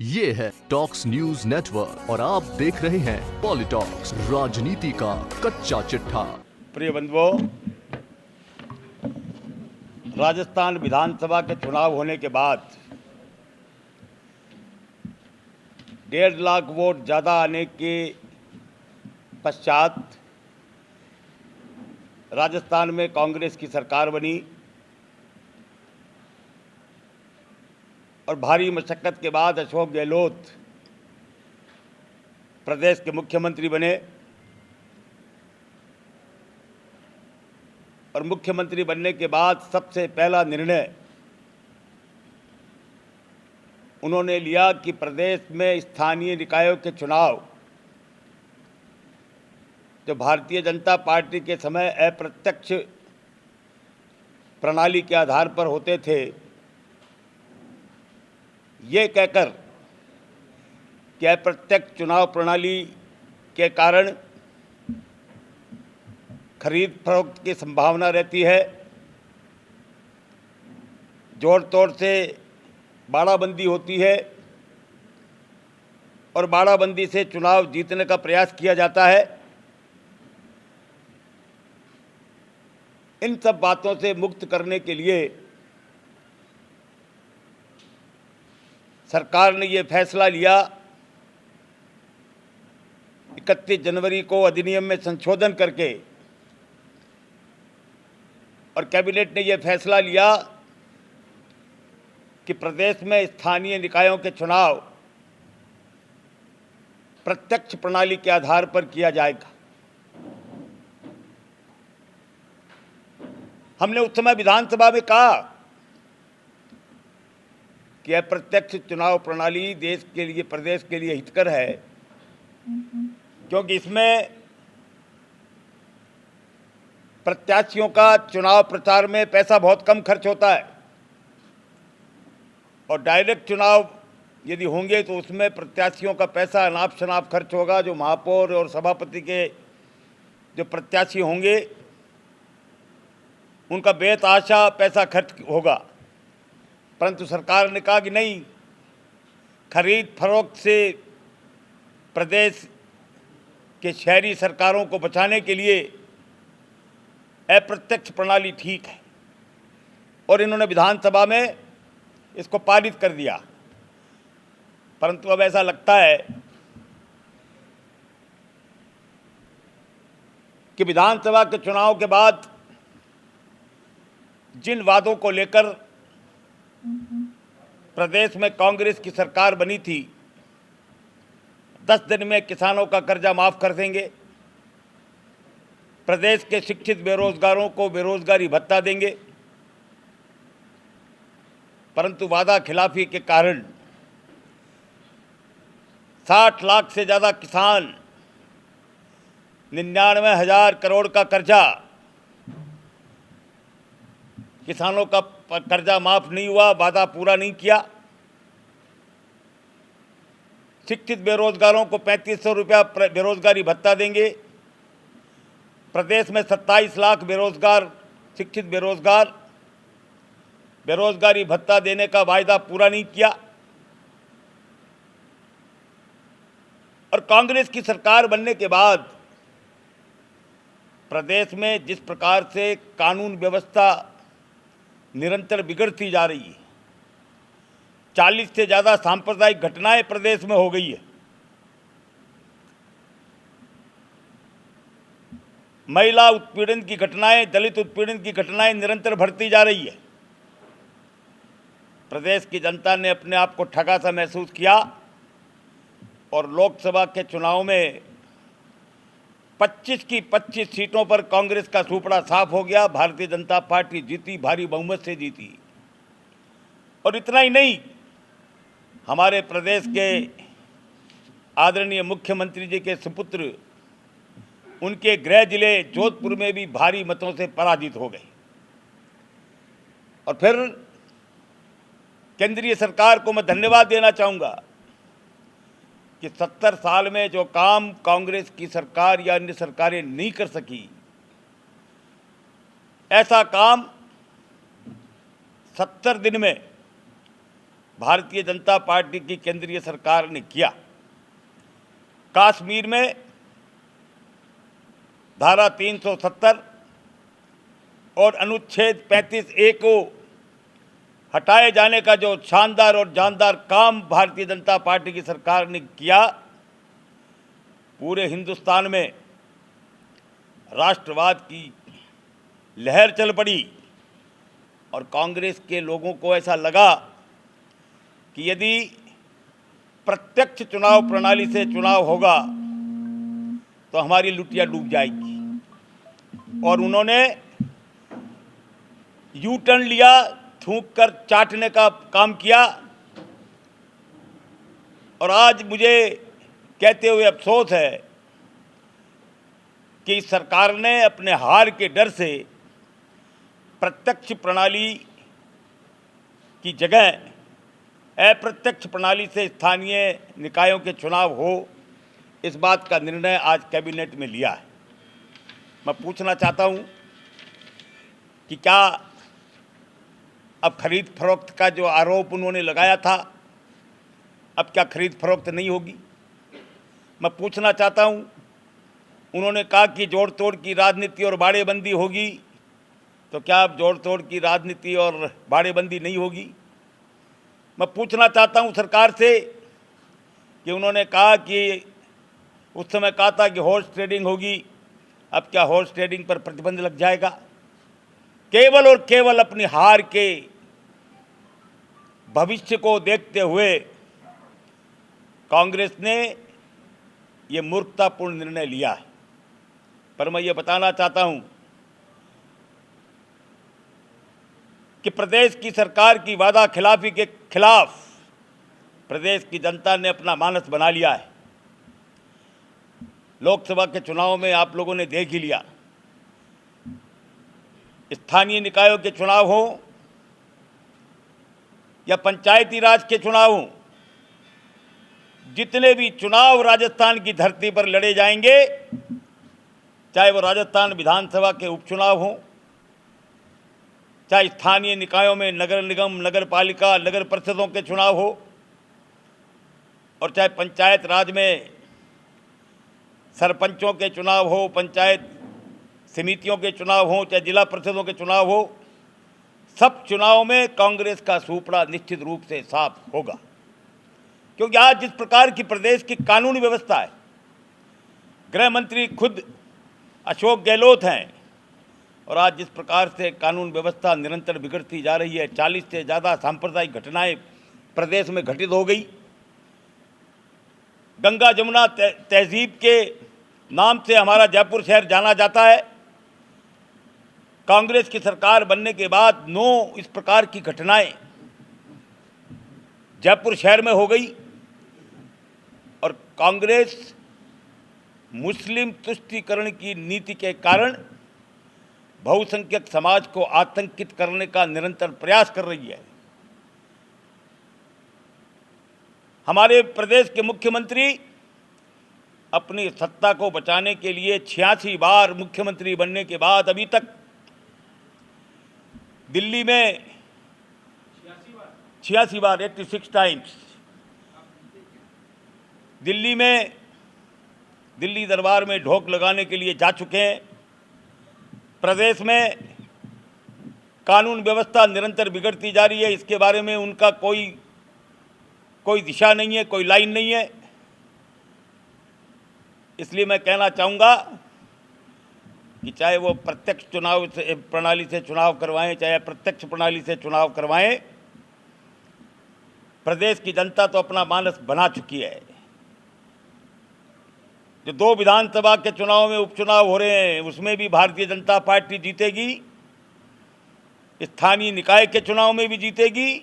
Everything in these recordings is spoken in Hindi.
ये है टॉक्स न्यूज नेटवर्क और आप देख रहे हैं पॉलिटॉक्स, राजनीति का कच्चा चिट्ठा। प्रिय बंधुओं, राजस्थान विधानसभा के चुनाव होने के बाद 1.5 लाख वोट ज़्यादा आने के पश्चात राजस्थान में कांग्रेस की सरकार बनी और भारी मशक्कत के बाद अशोक गहलोत प्रदेश के मुख्यमंत्री बने और मुख्यमंत्री बनने के बाद सबसे पहला निर्णय उन्होंने लिया कि प्रदेश में स्थानीय निकायों के चुनाव जो भारतीय जनता पार्टी के समय अप्रत्यक्ष प्रणाली के आधार पर होते थे, ये कहकर कि अप्रत्यक्ष चुनाव प्रणाली के कारण खरीद फरोख्त की संभावना रहती है, जोड़ तोड़ से बाड़ाबंदी होती है और बाड़ाबंदी से चुनाव जीतने का प्रयास किया जाता है। इन सब बातों से मुक्त करने के लिए सरकार ने ये फैसला लिया। 31 जनवरी को अधिनियम में संशोधन करके और कैबिनेट ने यह फैसला लिया कि प्रदेश में स्थानीय निकायों के चुनाव प्रत्यक्ष प्रणाली के आधार पर किया जाएगा। हमने उस समय विधानसभा में कहा कि अप्रत्यक्ष चुनाव प्रणाली देश के लिए, प्रदेश के लिए हितकर है, क्योंकि इसमें प्रत्याशियों का चुनाव प्रचार में पैसा बहुत कम खर्च होता है और डायरेक्ट चुनाव यदि होंगे तो उसमें प्रत्याशियों का पैसा अनाप शनाप खर्च होगा। जो महापौर और सभापति के जो प्रत्याशी होंगे उनका बेतहाशा पैसा खर्च होगा, परंतु सरकार ने कहा कि नहीं, खरीद फरोख्त से प्रदेश के शहरी सरकारों को बचाने के लिए अप्रत्यक्ष प्रणाली ठीक है और इन्होंने विधानसभा में इसको पारित कर दिया। परंतु अब ऐसा लगता है कि विधानसभा के चुनाव के बाद जिन वादों को लेकर प्रदेश में कांग्रेस की सरकार बनी थी, 10 दिन में किसानों का कर्जा माफ कर देंगे, प्रदेश के शिक्षित बेरोजगारों को बेरोजगारी भत्ता देंगे, परंतु वादा खिलाफी के कारण 60 लाख से ज़्यादा किसान, 99,000 करोड़ का कर्जा, किसानों का कर्जा माफ नहीं हुआ, वादा पूरा नहीं किया। शिक्षित बेरोजगारों को 3500 रुपया बेरोजगारी भत्ता देंगे, प्रदेश में 27 लाख बेरोजगार, शिक्षित बेरोजगार, बेरोजगारी भत्ता देने का वायदा पूरा नहीं किया। और कांग्रेस की सरकार बनने के बाद प्रदेश में जिस प्रकार से कानून व्यवस्था निरंतर बिगड़ती जा रही है, 40 से ज़्यादा सांप्रदायिक घटनाएं प्रदेश में हो गई है। महिला उत्पीड़न की घटनाएं, दलित उत्पीड़न की घटनाएं निरंतर बढ़ती जा रही है। प्रदेश की जनता ने अपने आप को ठगा सा महसूस किया और लोकसभा के चुनाव में 25 की 25 सीटों पर कांग्रेस का सुपड़ा साफ हो गया। भारतीय जनता पार्टी जीती, भारी बहुमत से जीती। और इतना ही नहीं, हमारे प्रदेश के आदरणीय मुख्यमंत्री जी के सुपुत्र, उनके गृह जिले जोधपुर में भी भारी मतों से पराजित हो गए। और फिर केंद्रीय सरकार को मैं धन्यवाद देना चाहूँगा कि 70 साल में जो काम कांग्रेस की सरकार या अन्य सरकारें नहीं कर सकी, ऐसा काम 70 दिन में भारतीय जनता पार्टी की केंद्रीय सरकार ने किया। कश्मीर में धारा 370 और अनुच्छेद 35A को हटाए जाने का जो शानदार और जानदार काम भारतीय जनता पार्टी की सरकार ने किया, पूरे हिंदुस्तान में राष्ट्रवाद की लहर चल पड़ी और कांग्रेस के लोगों को ऐसा लगा कि यदि प्रत्यक्ष चुनाव प्रणाली से चुनाव होगा तो हमारी लुटिया डूब जाएगी। और उन्होंने यू टर्न लिया, थूक कर चाटने का काम किया। और आज मुझे कहते हुए अफसोस है कि सरकार ने अपने हार के डर से प्रत्यक्ष प्रणाली की जगह अप्रत्यक्ष प्रणाली से स्थानीय निकायों के चुनाव हो, इस बात का निर्णय आज कैबिनेट में लिया है। मैं पूछना चाहता हूं कि क्या अब खरीद फरोख्त का जो आरोप उन्होंने लगाया था, अब क्या खरीद फरोख्त नहीं होगी? मैं पूछना चाहता हूं, उन्होंने कहा कि जोड़ तोड़ की राजनीति और बाड़ेबंदी होगी, तो क्या अब जोड़ तोड़ की राजनीति और बाड़ेबंदी नहीं होगी? मैं पूछना चाहता हूं सरकार से कि उन्होंने कहा कि उस समय कहा था कि हॉर्स ट्रेडिंग होगी, अब क्या हॉर्स ट्रेडिंग पर प्रतिबंध लग जाएगा? केवल और केवल अपनी हार के भविष्य को देखते हुए कांग्रेस ने ये मूर्खतापूर्ण निर्णय लिया है। पर मैं ये बताना चाहता हूं कि प्रदेश की सरकार की वादा खिलाफी के खिलाफ प्रदेश की जनता ने अपना मानस बना लिया है। लोकसभा के चुनाव में आप लोगों ने देख ही लिया, स्थानीय निकायों के चुनाव हो या पंचायती राज के चुनाव हो, जितने भी चुनाव राजस्थान की धरती पर लड़े जाएंगे, चाहे वो राजस्थान विधानसभा के उपचुनाव हो, चाहे स्थानीय निकायों में नगर निगम, नगर पालिका, नगर परिषदों के चुनाव हो, और चाहे पंचायत राज में सरपंचों के चुनाव हो, पंचायत समितियों के चुनाव हो, चाहे जिला परिषदों के चुनाव हो, सब चुनाव में कांग्रेस का सुपड़ा निश्चित रूप से साफ होगा। क्योंकि आज जिस प्रकार की प्रदेश की कानूनी व्यवस्था है, गृह मंत्री खुद अशोक गहलोत हैं, और आज जिस प्रकार से कानून व्यवस्था निरंतर बिगड़ती जा रही है, 40 से ज़्यादा सांप्रदायिक घटनाएं प्रदेश में घटित हो गई। गंगा जमुना तहजीब के नाम से हमारा जयपुर शहर जाना जाता है। कांग्रेस की सरकार बनने के बाद 9 इस प्रकार की घटनाएं जयपुर शहर में हो गई, और कांग्रेस मुस्लिम तुष्टीकरण की नीति के कारण बहुसंख्यक समाज को आतंकित करने का निरंतर प्रयास कर रही है। हमारे प्रदेश के मुख्यमंत्री अपनी सत्ता को बचाने के लिए 86 बार मुख्यमंत्री बनने के बाद अभी तक दिल्ली में 86 बार 86 टाइम्स दिल्ली में दिल्ली दरबार में ढोक लगाने के लिए जा चुके हैं। प्रदेश में कानून व्यवस्था निरंतर बिगड़ती जा रही है, इसके बारे में उनका कोई दिशा नहीं है, कोई लाइन नहीं है। इसलिए मैं कहना चाहूँगा कि चाहे वो प्रत्यक्ष चुनाव से प्रणाली से चुनाव करवाएं, चाहे अप्रत्यक्ष प्रणाली से चुनाव करवाएं, प्रदेश की जनता तो अपना मानस बना चुकी है। जो 2 विधानसभा के चुनाव में उपचुनाव हो रहे हैं, उसमें भी भारतीय जनता पार्टी जीतेगी, स्थानीय निकाय के चुनाव में भी जीतेगी,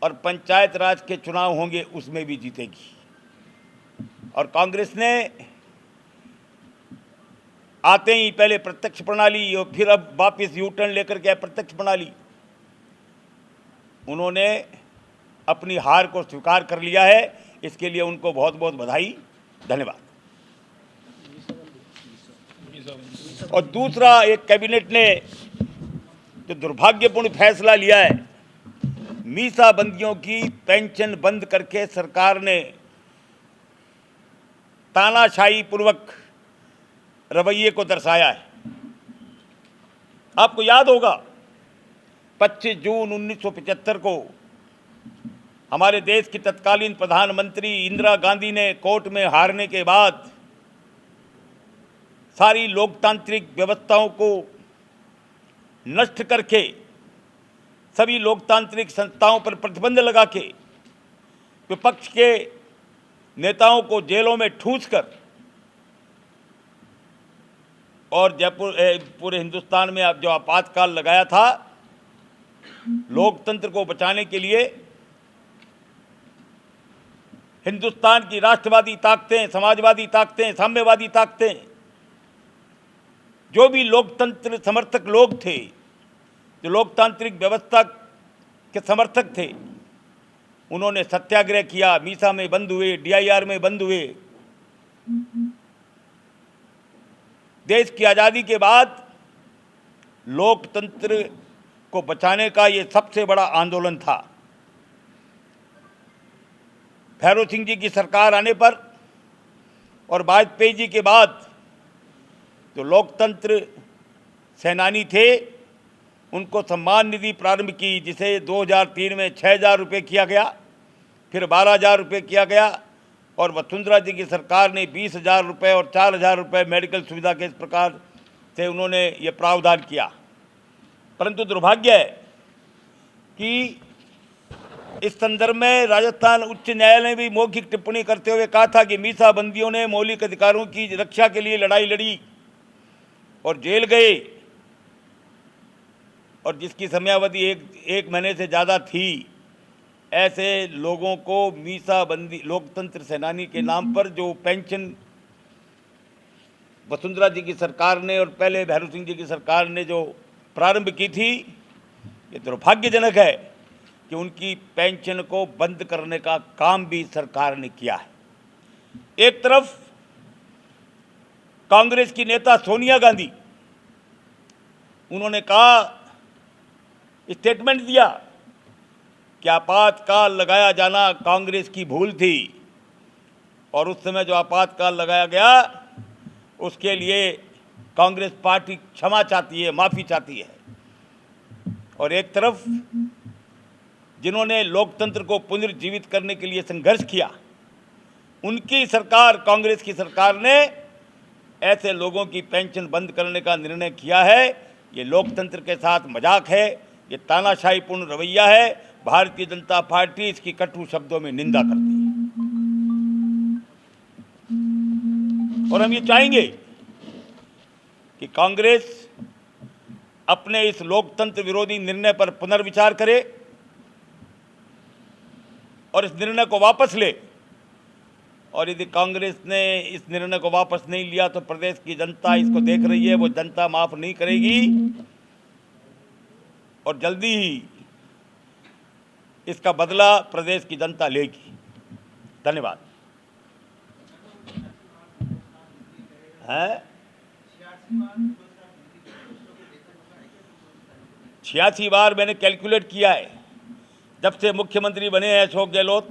और पंचायत राज के चुनाव होंगे उसमें भी जीतेगी। और कांग्रेस ने आते ही पहले प्रत्यक्ष प्रणाली और फिर अब वापस यू टर्न लेकर के अप्रत्यक्ष प्रणाली, उन्होंने अपनी हार को स्वीकार कर लिया है। इसके लिए उनको बहुत बहुत बधाई, धन्यवाद। और दूसरा, एक कैबिनेट ने जो दुर्भाग्यपूर्ण फैसला लिया है मीसाबंदियों की पेंशन बंद करके सरकार ने तानाशाही पूर्वक रवैये को दर्शाया है। आपको याद होगा 25 जून 1975 को हमारे देश की तत्कालीन प्रधानमंत्री इंदिरा गांधी ने कोर्ट में हारने के बाद सारी लोकतांत्रिक व्यवस्थाओं को नष्ट करके सभी लोकतांत्रिक संस्थाओं पर प्रतिबंध लगा के विपक्ष के नेताओं को जेलों में ठूंसकर और पूरे हिंदुस्तान में अब जो आपातकाल लगाया था लोकतंत्र को बचाने के लिए, हिंदुस्तान की राष्ट्रवादी ताकतें, समाजवादी ताकतें, साम्यवादी ताकतें, जो भी लोकतंत्र समर्थक लोग थे, जो लोकतांत्रिक व्यवस्था के समर्थक थे, उन्होंने सत्याग्रह किया, मीसा में बंद हुए, DIR में बंद हुए। देश की आज़ादी के बाद लोकतंत्र को बचाने का ये सबसे बड़ा आंदोलन था। भैरों सिंह जी की सरकार आने पर और वाजपेयी जी के बाद जो लोकतंत्र सेनानी थे उनको सम्मान निधि प्रारंभ की, जिसे 2003 में 6,000 रुपये किया गया, फिर 12,000 रुपये किया गया, और वसुंधरा जी की सरकार ने 20,000 रुपये और 4,000 रुपये मेडिकल सुविधा के इस प्रकार से उन्होंने ये प्रावधान किया। परंतु दुर्भाग्य है कि इस संदर्भ में राजस्थान उच्च न्यायालय ने भी मौखिक टिप्पणी करते हुए कहा था कि मीसाबंदियों ने मौलिक अधिकारों की रक्षा के लिए लड़ाई लड़ी और जेल गए, और जिसकी समयावधि एक महीने से ज़्यादा थी, ऐसे लोगों को मीसाबंदी लोकतंत्र सेनानी के नाम पर जो पेंशन वसुंधरा जी की सरकार ने और पहले भैरों सिंह जी की सरकार ने जो प्रारंभ की थी, ये दुर्भाग्यजनक है कि उनकी पेंशन को बंद करने का काम भी सरकार ने किया है। एक तरफ कांग्रेस की नेता सोनिया गांधी, उन्होंने कहा, स्टेटमेंट दिया कि आपातकाल लगाया जाना कांग्रेस की भूल थी, और उस समय जो आपातकाल लगाया गया उसके लिए कांग्रेस पार्टी क्षमा चाहती है, माफ़ी चाहती है। और एक तरफ जिन्होंने लोकतंत्र को पुनर्जीवित करने के लिए संघर्ष किया, उनकी सरकार, कांग्रेस की सरकार ने ऐसे लोगों की पेंशन बंद करने का निर्णय किया है। ये लोकतंत्र के साथ मजाक है, ये तानाशाहीपूर्ण रवैया है। भारतीय जनता पार्टी इसकी कटु शब्दों में निंदा करती है, और हम ये चाहेंगे कि कांग्रेस अपने इस लोकतंत्र विरोधी निर्णय पर पुनर्विचार करे और इस निर्णय को वापस ले। और यदि कांग्रेस ने इस निर्णय को वापस नहीं लिया तो प्रदेश की जनता इसको देख रही है, वो जनता माफ नहीं करेगी, और जल्दी ही इसका बदला प्रदेश की जनता लेगी। धन्यवाद। है 86 बार मैंने कैलकुलेट किया है। जब से मुख्यमंत्री बने हैं अशोक गहलोत,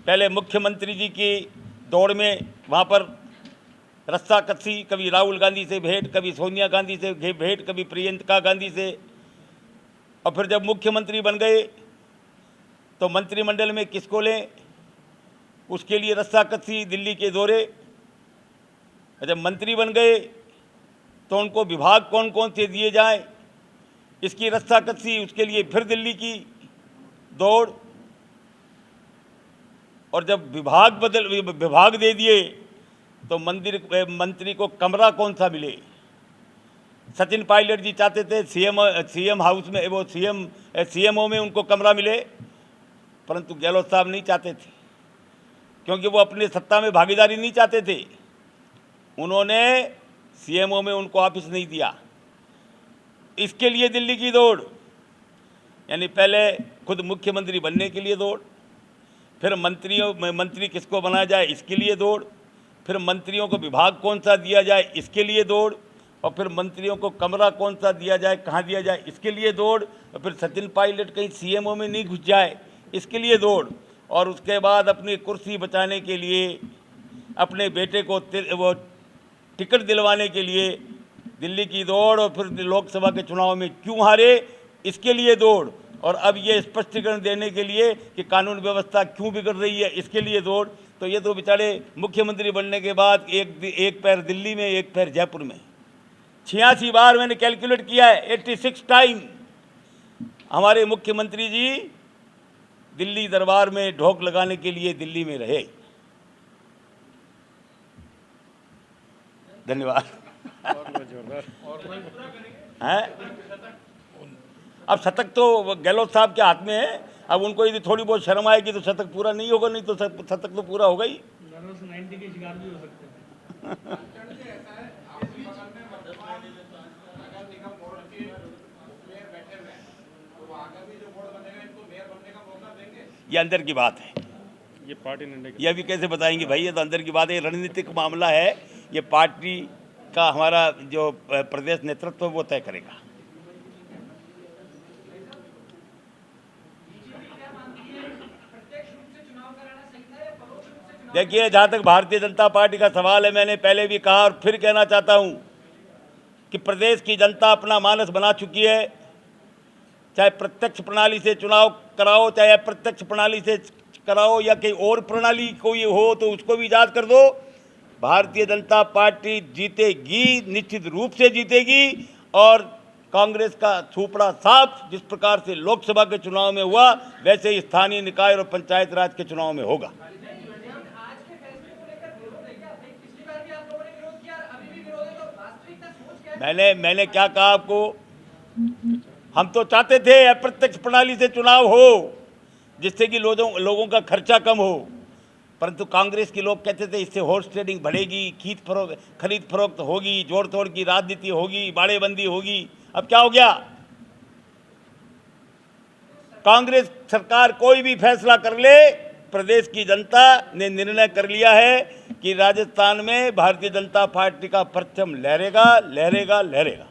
पहले मुख्यमंत्री जी की दौड़ में वहाँ पर रस्साकसी, कभी राहुल गांधी से भेंट, कभी सोनिया गांधी से भेंट, कभी प्रियंका गांधी से, और फिर जब मुख्यमंत्री बन गए तो मंत्रिमंडल में किसको लें, उसके लिए रस्साकसी, दिल्ली के दौरे। जब मंत्री बन गए तो उनको विभाग कौन कौन से दिए जाए, इसकी रस्साकसी, उसके लिए फिर दिल्ली की दौड़। और जब विभाग दे दिए तो मंत्री को कमरा कौन सा मिले। सचिन पायलट जी चाहते थे सीएम हाउस में, वो सीएमओ में उनको कमरा मिले, परंतु गहलोत साहब नहीं चाहते थे, क्योंकि वो अपनी सत्ता में भागीदारी नहीं चाहते थे। उन्होंने सीएमओ में उनको ऑफिस नहीं दिया। इसके लिए दिल्ली की दौड़, यानी पहले खुद मुख्यमंत्री बनने के लिए दौड़, फिर मंत्री किसको बनाया जाए इसके लिए दौड़, फिर मंत्रियों को विभाग कौन सा दिया जाए इसके लिए दौड़, और फिर मंत्रियों को कमरा कौन सा दिया जाए, कहाँ दिया जाए, इसके लिए दौड़, और फिर सचिन पायलट कहीं सीएमओ में नहीं घुस जाए, इसके लिए दौड़, और उसके बाद अपनी कुर्सी बचाने के लिए, अपने बेटे को वो टिकट दिलवाने के लिए दिल्ली की दौड़, और फिर लोकसभा के चुनाव में क्यों हारे इसके लिए दौड़, और अब ये स्पष्टीकरण देने के लिए कि कानून व्यवस्था क्यों बिगड़ रही है इसके लिए दौड़। तो ये तो बेचारे मुख्यमंत्री बनने के बाद एक पैर दिल्ली में, एक पैर जयपुर में, 86 बार मैंने कैलकुलेट किया है, 86 टाइम हमारे मुख्यमंत्री जी दिल्ली दरबार में ढोक लगाने के लिए दिल्ली में रहे। धन्यवाद। हैं? अब शतक तो गहलोत साहब के हाथ में है, अब उनको यदि थोड़ी बहुत शर्म आएगी तो शतक पूरा नहीं होगा, नहीं तो शतक तो पूरा होगा ही। 90 के शिकार भी हो सकते हैं। ये अंदर की बात है, ये पार्टी निर्णय ये अभी कैसे बताएंगे भाई, ये तो अंदर की बात है, रणनीतिक मामला है, ये पार्टी का हमारा जो प्रदेश नेतृत्व वो तय करेगा। देखिए, जहाँ तक भारतीय जनता पार्टी का सवाल है, मैंने पहले भी कहा और फिर कहना चाहता हूँ कि प्रदेश की जनता अपना मानस बना चुकी है, चाहे प्रत्यक्ष प्रणाली से चुनाव कराओ, चाहे अप्रत्यक्ष प्रणाली से कराओ, या कहीं और प्रणाली कोई हो तो उसको भी ईजाद कर दो, भारतीय जनता पार्टी जीतेगी, निश्चित रूप से जीतेगी। और कांग्रेस का छूपड़ा साफ जिस प्रकार से लोकसभा के चुनाव में हुआ, वैसे ही स्थानीय निकाय और पंचायत राज के चुनाव में होगा। मैंने क्या कहा आपको, हम तो चाहते थे अप्रत्यक्ष प्रणाली से चुनाव हो जिससे कि लोगों का खर्चा कम हो, परंतु कांग्रेस के लोग कहते थे इससे हॉर्स ट्रेडिंग बढ़ेगी, खरीद फरोख्त होगी, जोड़ तोड़ की राजनीति होगी, बाड़ेबंदी होगी। अब क्या हो गया, कांग्रेस सरकार कोई भी फैसला कर ले, प्रदेश की जनता ने निर्णय कर लिया है कि राजस्थान में भारतीय जनता पार्टी का परचम लहरेगा, लहरेगा, लहरेगा।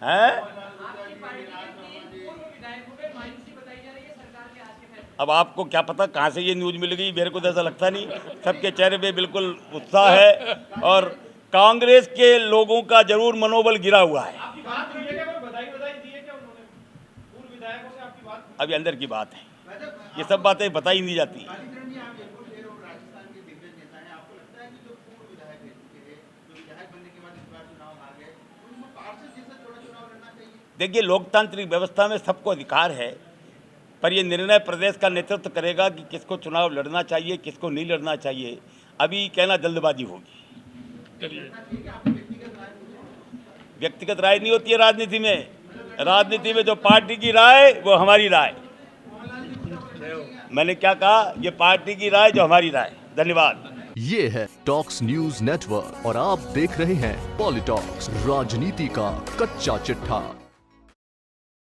हैं? अब आपको क्या पता कहाँ से ये न्यूज़ मिल गई, मेरे को तो ऐसा लगता नहीं, सबके चेहरे पे बिल्कुल उत्साह है और कांग्रेस के लोगों का जरूर मनोबल गिरा हुआ है। अभी अंदर की बात है, ये सब बातें बताई नहीं जाती। देखिए, लोकतांत्रिक व्यवस्था में सबको अधिकार है, पर ये निर्णय प्रदेश का नेतृत्व करेगा कि किसको चुनाव लड़ना चाहिए, किसको नहीं लड़ना चाहिए। अभी कहना जल्दबाजी होगी। व्यक्तिगत राय नहीं होती है राजनीति में। राजनीति में जो पार्टी की राय वो हमारी राय। मैंने क्या कहा, ये पार्टी की राय जो हमारी राय। धन्यवाद। ये है टॉक्स न्यूज नेटवर्क और आप देख रहे हैं पॉलिटॉक्स, राजनीति का कच्चा चिट्ठा।